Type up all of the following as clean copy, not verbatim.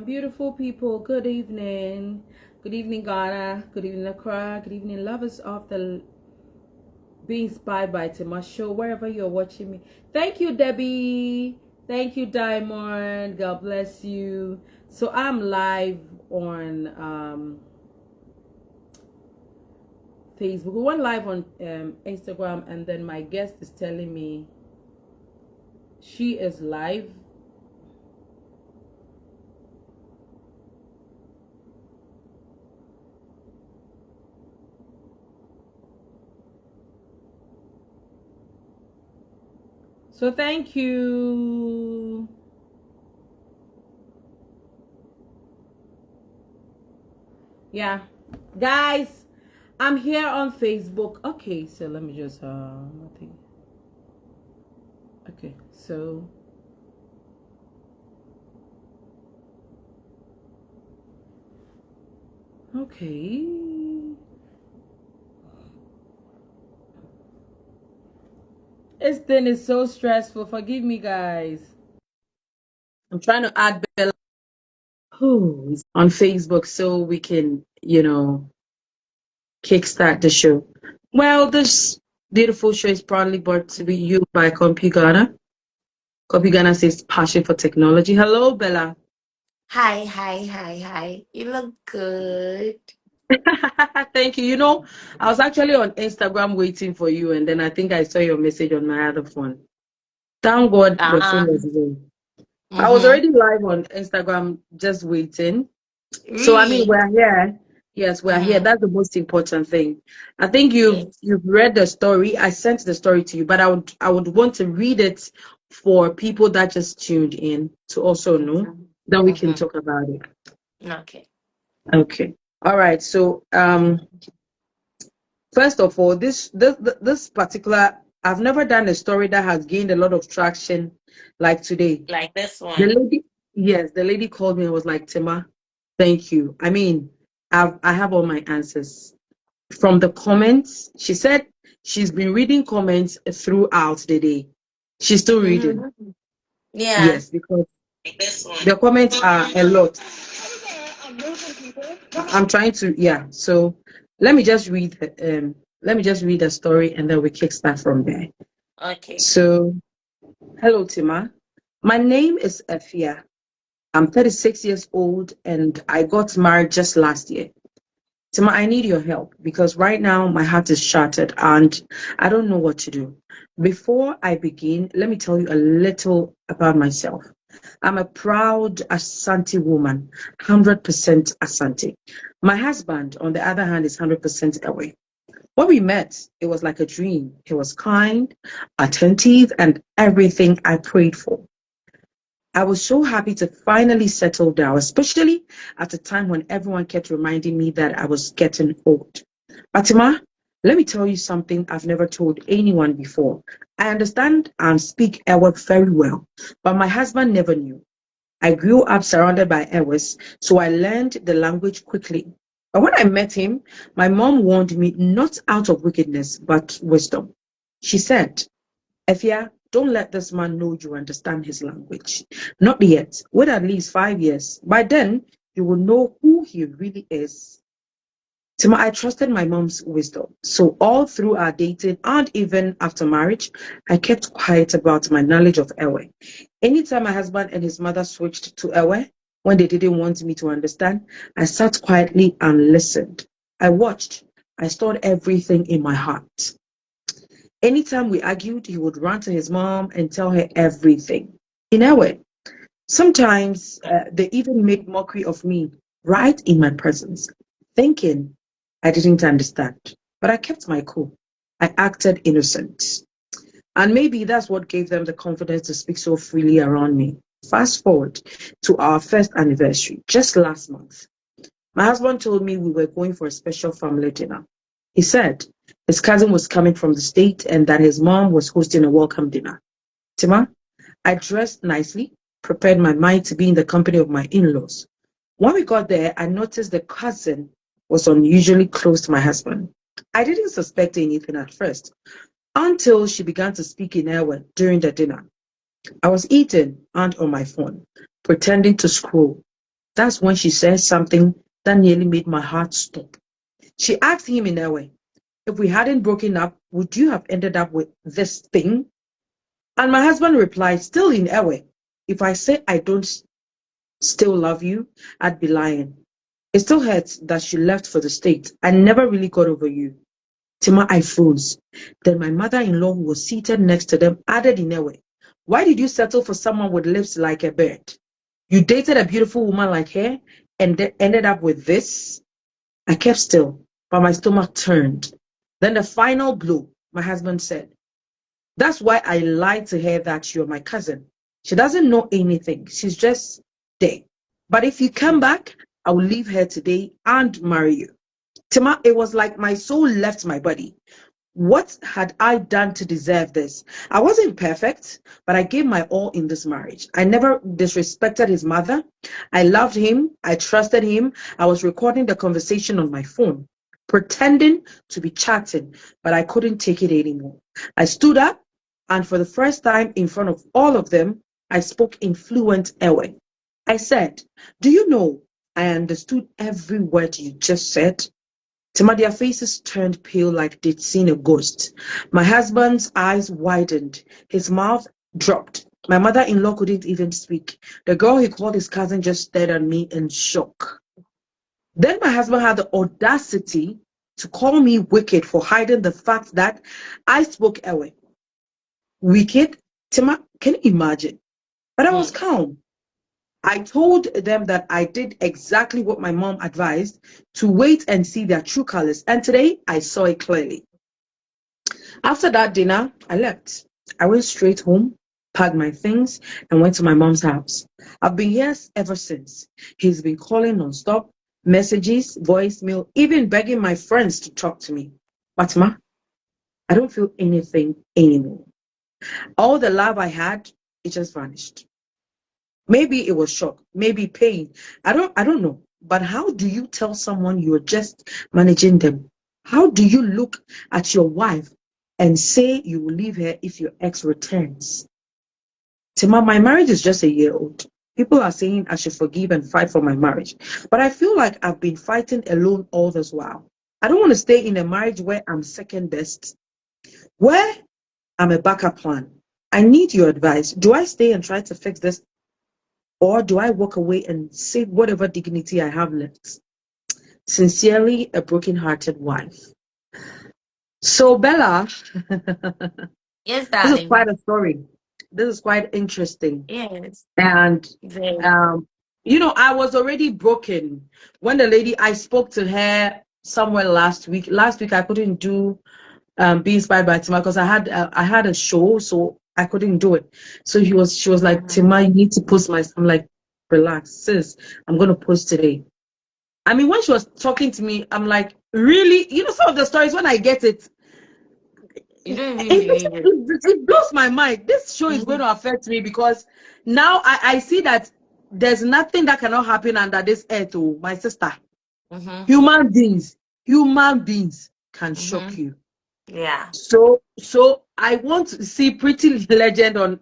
Beautiful people, good evening. Good evening, Ghana. Good evening, Accra. Good evening, lovers of the Be Inspired by Tima show, wherever you're watching me. Thank you, Debbie. Thank you, Diamond. God bless you. So I'm live on Facebook. We went live on Instagram, and then my guest is telling me she is live. So thank you. Yeah, guys, I'm here on Facebook. Okay, so let me just nothing. Okay, so okay. This thing is so stressful. Forgive me, guys. I'm trying to add Bella on Facebook so we can, kickstart the show. Well, this beautiful show is proudly brought to you by CompuGhana. CompuGhana says passion for technology. Hello, Bella. Hi, hi, hi, hi. You look good. Thank you. I was actually on Instagram waiting for you, and then I think I saw your message on my other phone. Thank God the phone was Um, away. I was mm-hmm. already live on Instagram just waiting. So I mean, Really? we're here. Yes, we're here. Mm-hmm. That's the most important thing. I think you've Yes. you've read the story. I sent the story to you, but I would want to read it for people that just tuned in to also know. Mm-hmm. Then we can Mm-hmm. talk about it. Okay. Okay. All right. So first of all, this particular, I've never done a story that has gained a lot of traction like today. Like this The one. lady, yes, the lady called me and was like, Tima, thank you. I mean, I have all my answers from the comments. She said she's been reading comments throughout the day. She's still reading. Mm-hmm. Yeah. Yes, because Like this one. the comments are a lot. I'm trying to, yeah. So let me just read let me just read the story and then we kickstart from there. Okay. So, hello, Tima. My name is Efia. I'm 36 years old and I got married just last year. Tima, I need your help because right now my heart is shattered and I don't know what to do. Before I begin, let me tell you a little about myself. I'm a proud Asante woman, 100% Asante. My husband, on the other hand, is 100% away. When we met, it was like a dream. He was kind, attentive, and everything I prayed for. I was so happy to finally settle down, especially at a time when everyone kept reminding me that I was getting old. Fatima, let me tell you something I've never told anyone before. I understand and speak Ewe very well, but my husband never knew. I grew up surrounded by Ewes, so I learned the language quickly. But when I met him, my mom warned me not out of wickedness, but wisdom. She said, Efia, don't let this man know you understand his language. Not yet. Wait at least 5 years. By then, you will know who he really is. Tima, I trusted my mom's wisdom. So all through our dating and even after marriage, I kept quiet about my knowledge of Ewe. Anytime my husband and his mother switched to Ewe, when they didn't want me to understand, I sat quietly and listened. I watched. I stored everything in my heart. Anytime we argued, he would run to his mom and tell her everything. In a way, sometimes they even made mockery of me right in my presence, thinking I didn't understand. But I kept my cool. I acted innocent. And maybe that's what gave them the confidence to speak so freely around me. Fast forward to our first anniversary, just last month. My husband told me we were going for a special family dinner. He said his cousin was coming from the state and that his mom was hosting a welcome dinner. Tima, I dressed nicely, prepared my mind to be in the company of my in-laws. When we got there, I noticed the cousin was unusually close to my husband. I didn't suspect anything at first until she began to speak in Ewe during the dinner. I was eating and on my phone, pretending to scroll. That's when she said something that nearly made my heart stop. She asked him in a way, if we hadn't broken up, would you have ended up with this thing? And my husband replied, still in a way, if I say I don't still love you, I'd be lying. It still hurts that she left for the States. I never really got over you. Tima, I froze. Then my mother-in-law, who was seated next to them, added in a way, why did you settle for someone with lips like a bird? You dated a beautiful woman like her and ended up with this? I kept still, but my stomach turned. Then the final blow, my husband said, that's why I lied to her that you're my cousin. She doesn't know anything. She's just there. But if you come back, I will leave her today and marry you. Tima, it was like my soul left my body. What had I done to deserve this? I wasn't perfect, but I gave my all in this marriage. I never disrespected his mother. I loved him. I trusted him. I was recording the conversation on my phone, pretending to be chatting, but I couldn't take it anymore. I stood up, and for the first time in front of all of them, I spoke in fluent Ewe. I said, do you know I understood every word you just said? Tima, their faces turned pale like they'd seen a ghost. My husband's eyes widened. His mouth dropped. My mother-in-law couldn't even speak. The girl he called his cousin just stared at me in shock. Then my husband had the audacity to call me wicked for hiding the fact that I spoke away. Wicked? Tima, can you imagine? But I was Hmm. calm. I told them that I did exactly what my mom advised, to wait and see their true colors. And today I saw it clearly. After that dinner, I left. I went straight home, packed my things, and went to my mom's house. I've been here ever since. He's been calling nonstop, messages, voicemail, even begging my friends to talk to me. But ma, I don't feel anything anymore. All the love I had, it just vanished. Maybe it was shock, maybe pain. I don't know. But how do you tell someone you're just managing them? How do you look at your wife and say you will leave her if your ex returns? Tima, my marriage is just a year old. People are saying I should forgive and fight for my marriage. But I feel like I've been fighting alone all this while. I don't want to stay in a marriage where I'm second best, where I'm a backup plan. I need your advice. Do I stay and try to fix this, or do I walk away and save whatever dignity I have left? Sincerely, a broken-hearted wife. So, Bella, Yes, this is darling. quite a story. This is quite interesting. Yes. And, Very. um, I was already broken when the lady, I spoke to her somewhere last week. Last week, I couldn't do Be Inspired by Tima because I had a show, so I couldn't do it. So she was like, Mhm. Tima, you need to post my. I'm like, relax, sis. I'm gonna post today. I mean, when she was talking to me, I'm like, really? Some of the stories, when I get it, You don't even it, believe it. it blows my mind. This show is going Mm-hmm. to affect me because now I see that there's nothing that cannot happen under this earth, oh, my sister. Mm-hmm. Human beings can shock Mm-hmm. you. Yeah. So I want to see Pretty Legend on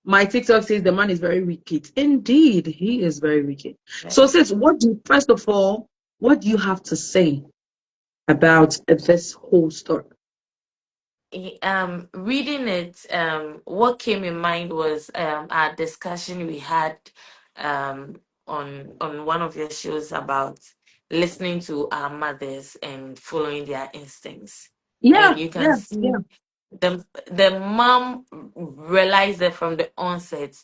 my TikTok says the man is very wicked. Indeed, he is very wicked. So, Very. sis, first of all, what do you have to say about this whole story? Reading it, what came in mind was our discussion we had on one of your shows about listening to our mothers and following their instincts. And Yeah, you can yeah, see yeah. the mom realized it from the onset,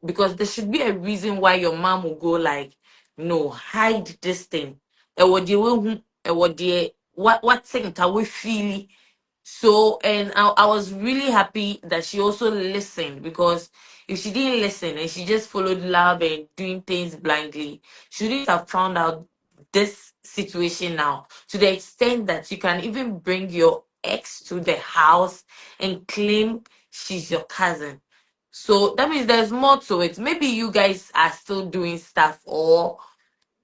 because there should be a reason why your mom will go like, no, hide this thing. What thing are we feeling? So, and I was really happy that she also listened, because if she didn't listen and she just followed love and doing things blindly, she wouldn't have found out this situation now, to the extent that you can even bring your ex to the house and claim she's your cousin. So that means there's more to it. Maybe you guys are still doing stuff, or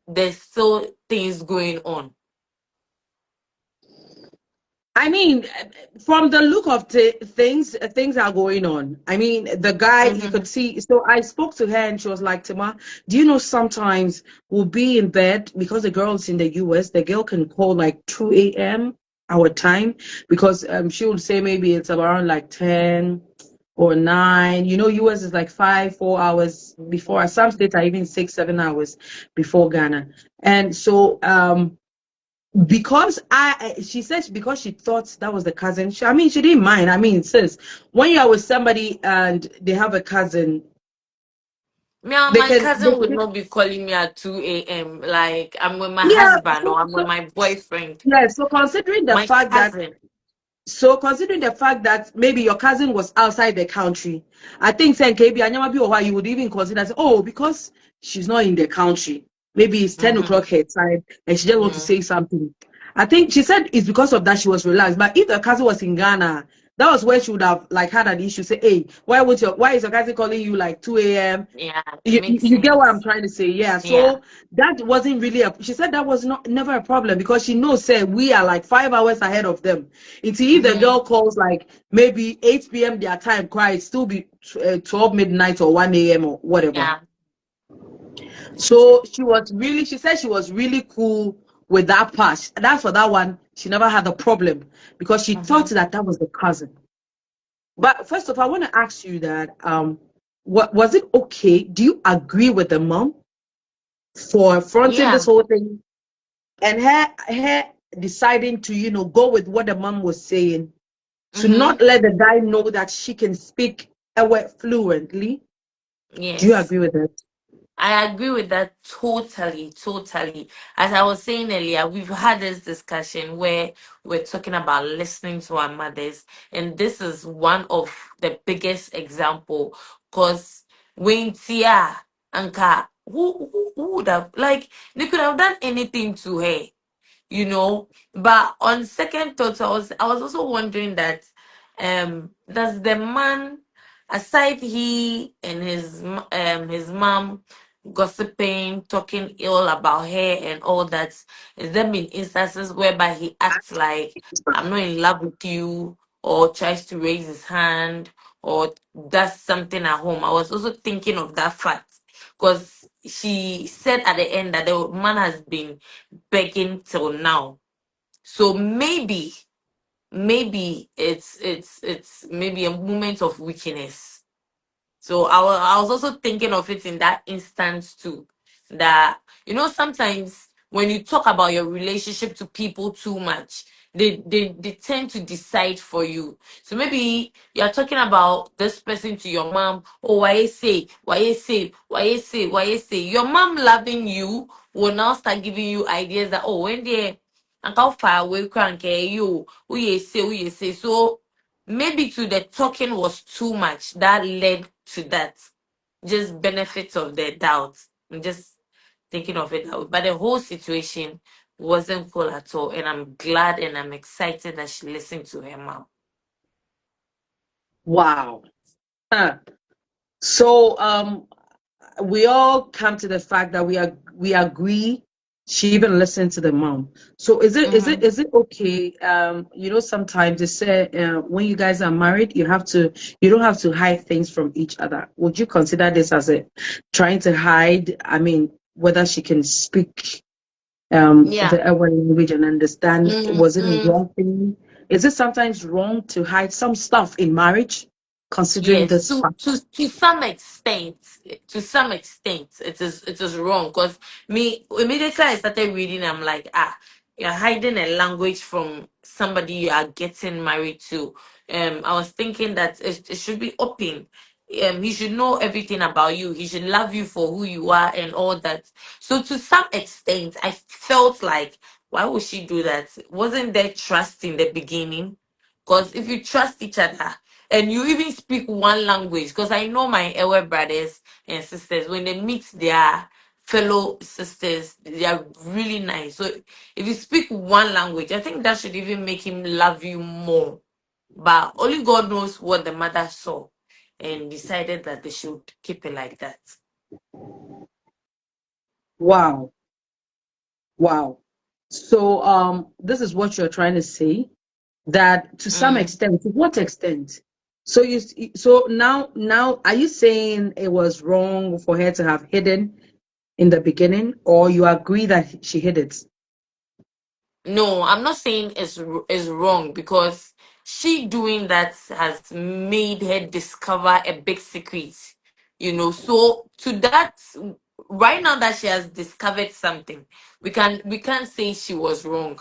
there's still things going on. I mean, from the look of things, things are going on. I mean, the guy, you Mm-hmm. could see. So I spoke to her and she was like, Tima, do you know sometimes we'll be in bed because the girl's in the US, the girl can call like 2 a.m. our time because she would say maybe it's around like 10 or 9. You know, US is like 5, 4 hours before. Some states are even 6, 7 hours before Ghana. And so, because she said because she thought that was the cousin. I mean, she didn't mind. I mean, sis, when you're with somebody and they have a cousin, Me and they my can, cousin would not be calling me at 2 a.m. Like I'm with my yeah. husband So, or I'm with so my boyfriend. yeah. So considering the My fact that cousin. So considering the fact that maybe your cousin was outside the country, I think saying KB Anyama or why you would even consider say, oh, because she's not in the country. Maybe it's 10 Mm-hmm. o'clock her time and she just want to Mm, say something. I think she said it's because of that she was relaxed. But if the cousin was in Ghana, that was where she would have like had an issue. Say, hey, why is your cousin calling you like 2 a.m.? yeah, it you, makes you get what I'm sense. trying to say, yeah. Yeah. So that wasn't really she said that was not never a problem because she knows say we are like 5 hours ahead of them. Until if the Mm-hmm. girl calls like maybe 8 p.m. their time, cry it still be 12 midnight or 1 a.m. or whatever. Yeah. So she said she was really cool with that part. That's for that one, she never had a problem because she thought Mm-hmm. that was the cousin. But first of all, I want to ask you that what was it okay? Do you agree with the mom for fronting this Yeah. whole thing and her deciding to go with what the mom was saying, to Mm-hmm. not let the guy know that she can speak a word fluently? Do you Yes. agree with that? I agree with that totally, totally. As I was saying earlier, we've had this discussion where we're talking about listening to our mothers, and this is one of the biggest example. Cause when Tia Anka, who would have like they could have done anything to her, you know. But on second thoughts, I was also wondering that does the man, aside he and his mom gossiping, talking ill about her and all that, is there been instances whereby he acts like I'm not in love with you or tries to raise his hand or does something at home? I was also thinking of that fact because she said at the end that the man has been begging till now. So maybe it's maybe a moment of weakness. So I was also thinking of it in that instance too. That sometimes when you talk about your relationship to people too much, they tend to decide for you. So maybe you're talking about this person to your mom. Oh, why you say, why you say, why you say, why you say. Your mom loving you will now start giving you ideas that when they and how far away crank you, who you say, who you say. So maybe to the talking was too much that led to that. Just benefits of the doubt. I'm just thinking of it that way. But the whole situation wasn't cool at all. And I'm glad and I'm excited that she listened to her mom. Wow. Huh. So we all come to the fact that we agree she even listened to the mom. So Mm-hmm. is it okay? Sometimes they say when you guys are married, you don't have to hide things from each other. Would you consider this as a trying to hide? I mean, whether she can speak Yeah. the our language and understand, was it a Mm-hmm. wrong thing? Is it sometimes wrong to hide some stuff in marriage, considering Yes, this to fact? some extent, it is wrong. Because me immediately I started reading, I'm like, you're hiding a language from somebody you are getting married to. I was thinking that it should be open. He should know everything about you. He should love you for who you are and all that. So to some extent, I felt like, why would she do that? Wasn't there trust in the beginning? Because if you trust each other and you even speak one language, because I know my elder brothers and sisters, when they meet their fellow sisters, they are really nice. So if you speak one language, I think that should even make him love you more. But only God knows what the mother saw and decided that they should keep it like that. Wow. Wow. So this is what you're trying to say. That to some Mm. extent, to what extent? So so now are you saying it was wrong for her to have hidden in the beginning, or you agree that she hid it? No, I'm not saying it's wrong, because she doing that has made her discover a big secret. So to that, right now that she has discovered something, we can't say she was wrong.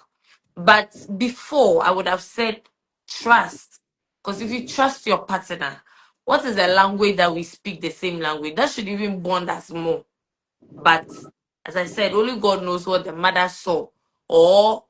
But before, I would have said trust. Because if you trust your partner, what is the language that we speak the same language? That should even bond us more. But as I said, only God knows what the mother saw, or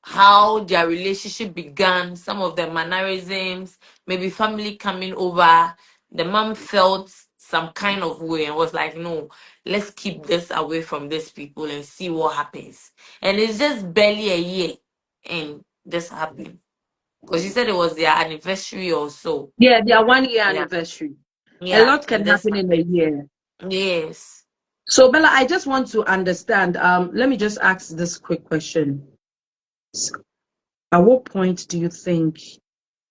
how their relationship began, some of the mannerisms, maybe family coming over. The mom felt some kind of way and was like, no, let's keep this away from these people and see what happens. And it's just barely a year and this happened. Because she said it was their anniversary or so. Yeah, their 1 year Yeah. anniversary. A Yeah. lot can And this happen in a happened. year. Yes. So Bella, I just want to understand. Let me just ask this quick question. S- At what point do you think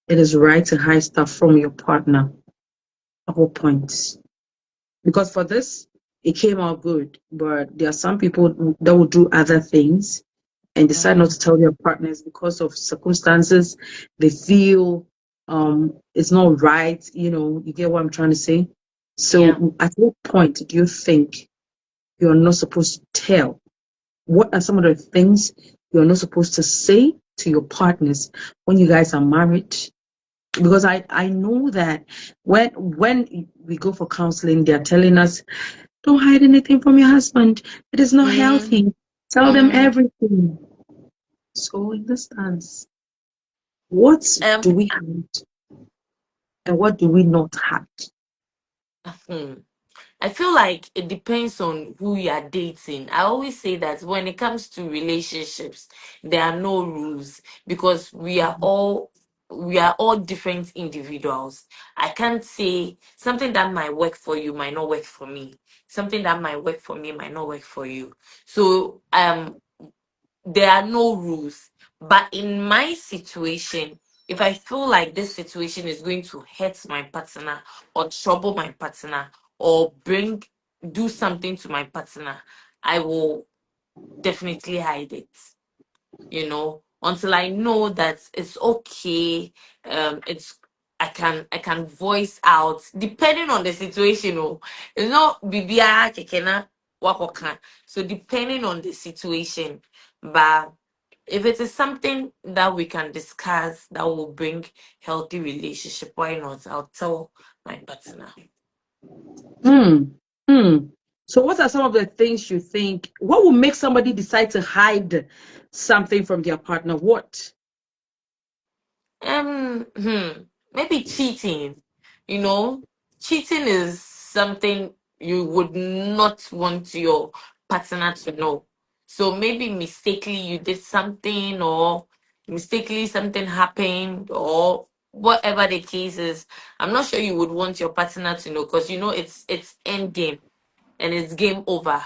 it is right to hide stuff from your partner? At what point? Because for this, it came out good, but there are some people that will do other things and decide not Mm-hmm. to tell their partners because of circumstances they feel it's not right. You get what I'm trying to say? Yeah. So at what point do you think you're not supposed to tell? What are some of the things you're not supposed to say to your partners when you guys are married? Because I know that when we go for counseling, they're telling us, don't hide anything from your husband. It is not Mm-hmm. healthy. Tell them Mm-hmm. everything. So in this stance, what do Um, we hide and what do we not hide? hmm. I feel like it depends on who you are dating. I always say that when it comes to relationships, there are no rules, because we are all different individuals. I can't say something that might work for you might not work for me. Something that might work for me might not work for you. So there are no rules. But in my situation, if I feel like this situation is going to hurt my partner or trouble my partner or do something to my partner, I will definitely hide it, until I know that it's okay. It's I can voice out depending on the situation. Oh, it's not bibia kekena wakoka. So depending on the situation, but if it is something that we can discuss that will bring healthy relationship, why not? I'll tell my partner. Hmm. Hmm. So what are some of the things you think? What will make somebody decide to hide something from their partner? What? Maybe cheating. You know, cheating is something you would not want your partner to know. So maybe mistakenly you did something, or mistakenly something happened, or whatever the case is. I'm not sure you would want your partner to know, because it's end game and it's game over.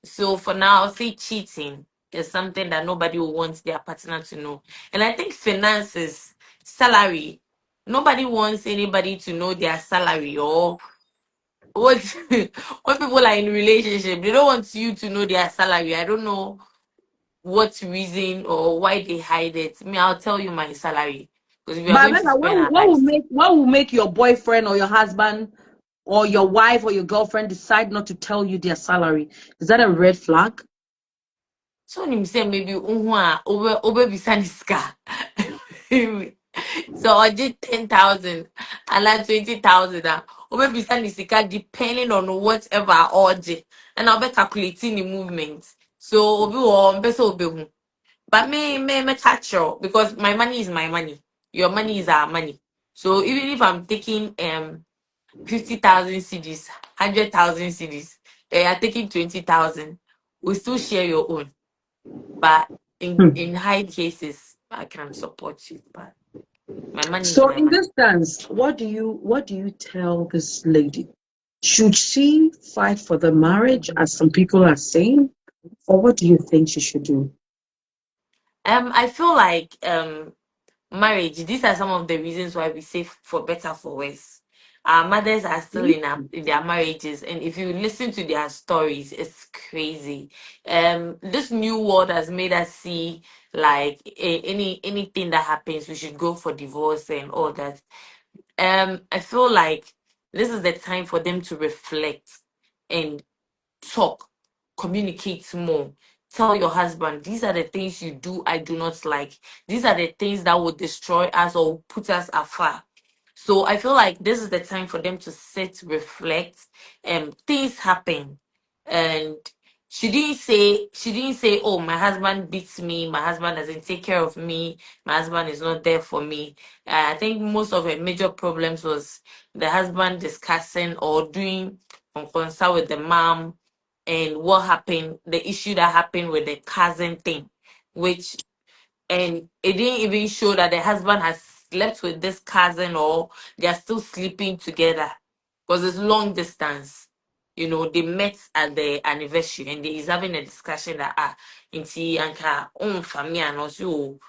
So for now, I'll say cheating is something that nobody will want their partner to know. And I think finances, salary, nobody wants anybody to know their salary, or what when people are in relationship, they don't want you to know their salary. I don't know what reason or why they hide it. Me, I'll tell you my salary. Because if you're But going to Bella, spend our lives. what will make your boyfriend or your husband or your wife or your girlfriend decide not to tell you their salary? Is that a red flag? So him say maybe over bisanisca. So I did 10,000 and like 20,000. Over bisanisca depending on whatever order. And I'll be calculating the movement. So obi wo mpese obi hu. But me catch you, because my money is my money. Your money is our money. So even if I'm taking 50,000 CDs, 100,000 CDs, they are taking 20,000. We still share your own. But Hmm. in high cases, I can support you. But my money is So my in money. this stance, what do you tell this lady? Should she fight for the marriage, as some people are saying, or what do you think she should do? I feel like marriage, these are some of the reasons why we say for better, for worse. Our mothers are still See? in their marriages, and if you listen to their stories, it's crazy. This new world has made us see like anything that happens, we should go for divorce and all that. I feel like this is the time for them to reflect and talk, communicate more. Tell your husband, these are the things you do, I do not like. These are the things that will destroy us or put us afar. So I feel like this is the time for them to sit, reflect, and things happen. And she didn't say, oh, my husband beats me, my husband doesn't take care of me, my husband is not there for me. I think most of her major problems was the husband discussing or doing concern with the mom, and what happened, the issue that happened with the cousin thing, which, and it didn't even show that the husband has slept with this cousin or they are still sleeping together, because it's long distance. They met at the anniversary and he's having a discussion that inti anka family and also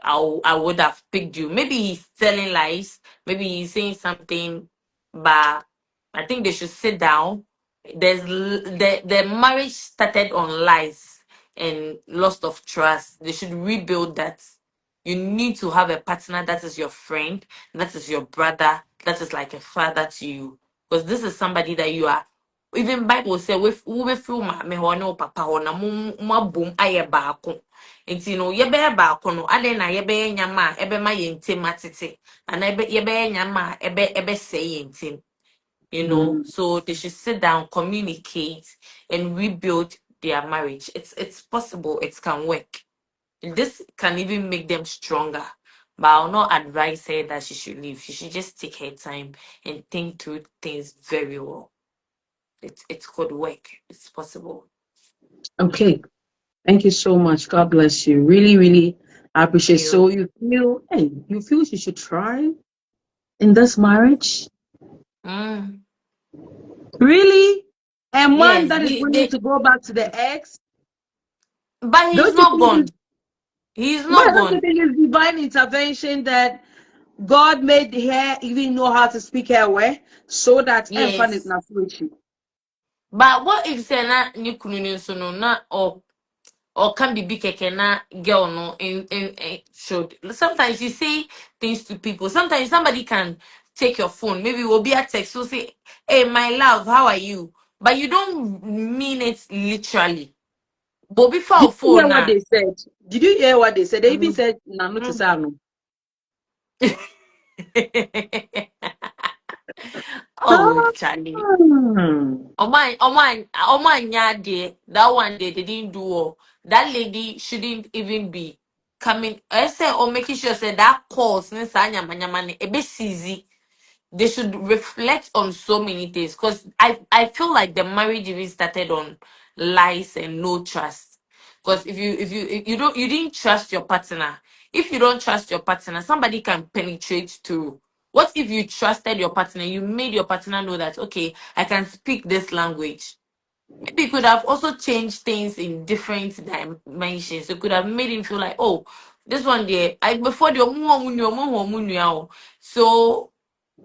I would have picked you. Maybe he's telling lies, maybe he's saying something, but I think they should sit down. The marriage started on lies and loss of trust. They should rebuild that. You need to have a partner that is your friend, that is your brother, that is like a father to you. Because this is somebody that you are. Even Bible say we feel me no papa ho na mo bom aye baako. Nti no ye be baako no ade na ye be nyama ebe ma ye ntem atete. And ye be nyama ebe say ye ntem. Mm. So they should sit down, communicate, and rebuild their marriage. It's possible, it can work. This can even make them stronger. But I'll not advise her that she should leave. She should just take her time and think through things very well. It could work. It's possible. Okay. Thank you so much. God bless you. Really, really I appreciate. So You. you feel she should try in this marriage? Mm. Really? A man Yes, that is willing to go back to the ex? but he's Don't you not think gone. it's, He's but not don't you gone. think it's divine intervention that God made her even know how to speak her way so that infant is Yes. not switchy? But what if say na ni kunu ni nso no na or can be big keke na girl no in should sometimes you say things to people. Sometimes somebody can take your phone, maybe it will be a text, so say, hey my love, how are you? But you don't mean it literally. But Did before you hear phone what na they said? Did you hear what they said? They even mhm, said Nanu to mm. Sano. Oh Charlie. Hmm. That one day they didn't do all. That lady shouldn't even be coming. I say or making sure say that calls a bit easy. They should reflect on so many things, because I feel like the marriage even started on lies and no trust. Because if you didn't trust your partner, if you don't trust your partner, somebody can penetrate through. What if you trusted your partner, you made your partner know that, okay, I can speak this language? Maybe you could have also changed things in different dimensions. You could have made him feel like, oh, this one there, I before the so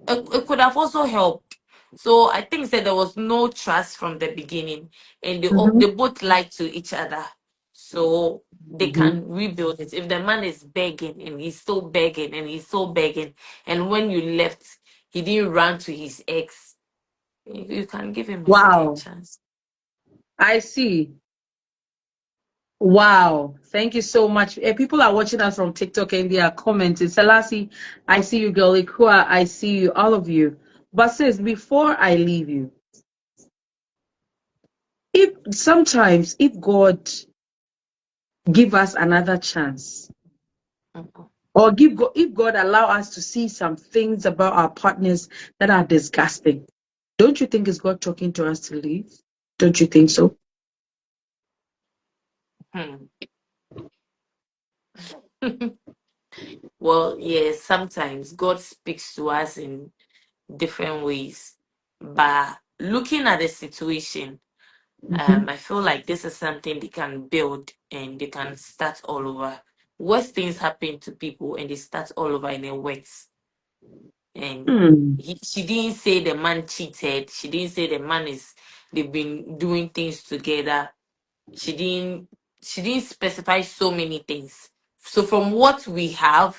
it could have also helped. So I think that there was no trust from the beginning, and Mm-hmm. they both lied to each other. So they Mm-hmm. can rebuild it. If the man is begging and he's still begging and he's still begging, and when you left, he didn't run to his ex, you can give him a second Wow. chance. I see. Wow. Thank you so much. People are watching us from TikTok and they are commenting. Selassie, I see you, girl. Ikua, I see you, all of you. But sis, before I leave you, if God give us another chance, Mhm. or if God allow us to see some things about our partners that are disgusting, don't you think it's God talking to us to leave? Don't you think so? Hmm. Well, yes, sometimes God speaks to us in different ways. But looking at the situation, Mhm. I feel like this is something they can build and they can start all over. worse things happen to people and they start all over and it works. And Hmm. she didn't say the man cheated. She didn't say the man is they've been doing things together. She didn't she didn't specify so many things. So from what we have,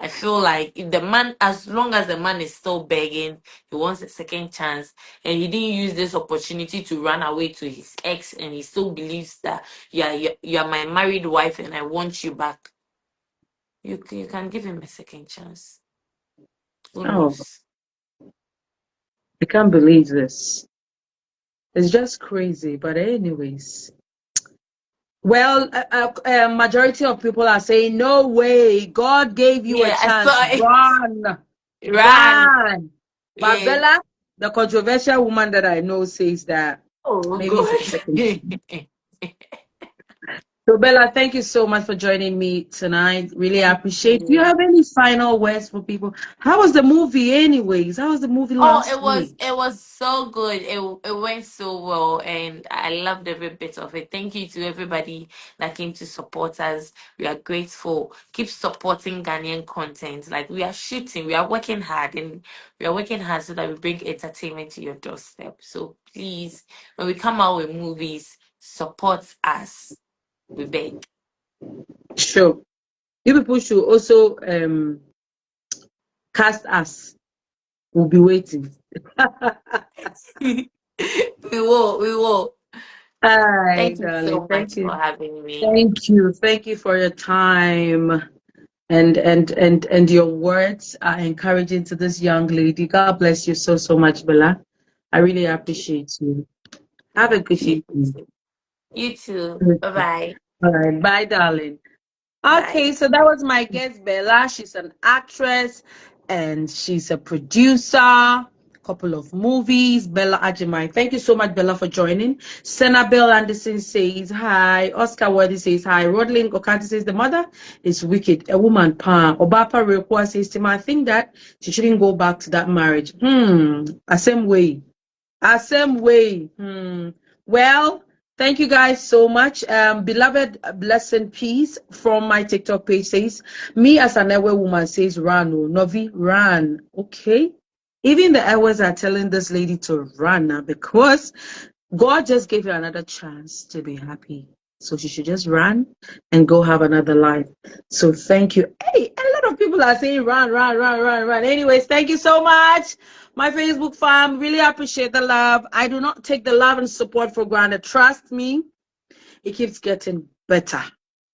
I feel like if the man, as long as the man is still begging, he wants a second chance, and he didn't use this opportunity to run away to his ex, and he still believes that yeah, you're my married wife and I want you back. You can give him a second chance. Who Oh, knows? I can't believe this. It's just crazy. But anyways, well, majority of people are saying, no way. God gave you a Yeah, I saw chance. it. Run, Run. run. But Yeah. Bella, the controversial woman that I know, says that Oh maybe it's a God. second chance. So, Bella, thank you so much for joining me tonight. Really Thank appreciate. Do you you. have any final words for people? How was the movie, anyways? How was the movie Oh, last week? it was so good. It went so well, and I loved every bit of it. Thank you to everybody that came to support us. We are grateful. Keep supporting Ghanaian content. Like we are shooting, we are working hard, and we are working hard so that we bring entertainment to your doorstep. So please, when we come out with movies, support us. We beg. Sure. You people should also cast us. We'll be waiting. We will. We will. Hi, Thank you darling. so much Thank for you. having me. Thank you. Thank you for your time. And your words are encouraging to this young lady. God bless you so so much, Bella. I really Thank you. appreciate you. I Have a good appreciate it evening. too. You too. Okay. Bye bye. All right. Bye, darling. Okay, Bye. so that was my guest, Bella. She's an actress and she's a producer, couple of movies. Bella Ajimai. Thank you so much, Bella, for joining. Senna Bell Anderson says hi. Oscar Worthy says hi. Rodlin Okanti says the mother is wicked, a woman. Pa. Obapa Rekwa says, Tima, I think that she shouldn't go back to that marriage. A same way. Same way. Well, thank you guys so much. Beloved, bless and peace from my TikTok page says, me as an Ewe woman says, run, oh, Novi, run. Okay. Even the Ewes are telling this lady to run now because God just gave her another chance to be happy. So she should just run and go have another life. So thank you. Hey, a lot of people are saying run, run, run, run, run. Anyways, thank you so much. My Facebook fam, really appreciate the love. I do not take the love and support for granted. Trust me, it keeps getting better.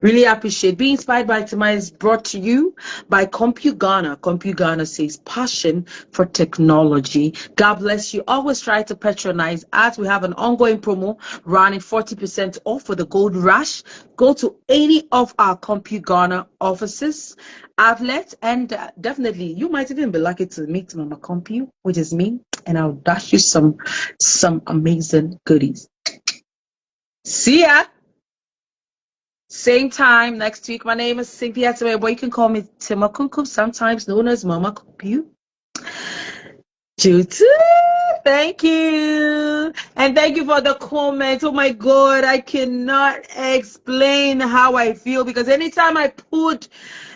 Really appreciate. Be Inspired by Tima is brought to you by CompuGhana. CompuGhana says passion for technology. God bless you. Always try to patronize us. We have an ongoing promo running 40% off for the Gold Rush. Go to any of our CompuGhana offices, outlets, and definitely you might even be lucky to meet Mama Compu, which is me, and I'll dash you some amazing goodies. See ya. Same time next week. My name is Cynthia Tame, but you can call me Tima Kunkum, sometimes known as Mama Kumpu. Jutu, thank you. And thank you for the comments. Oh my God, I cannot explain how I feel because anytime I put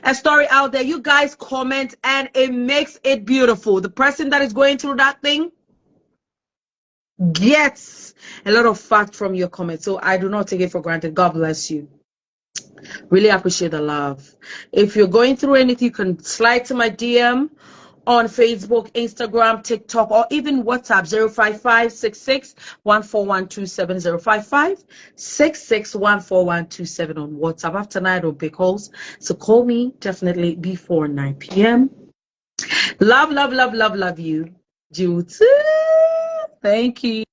a story out there, you guys comment and it makes it beautiful. The person that is going through that thing gets a lot of fact from your comments. So I do not take it for granted. God bless you. Really appreciate the love. If you're going through anything, you can slide to my DM on Facebook, Instagram, TikTok, or even WhatsApp 055-66-14127, on WhatsApp. After night or big calls. So call me definitely before 9 p.m. Love, love, love, love, love you. Jutu. Thank you.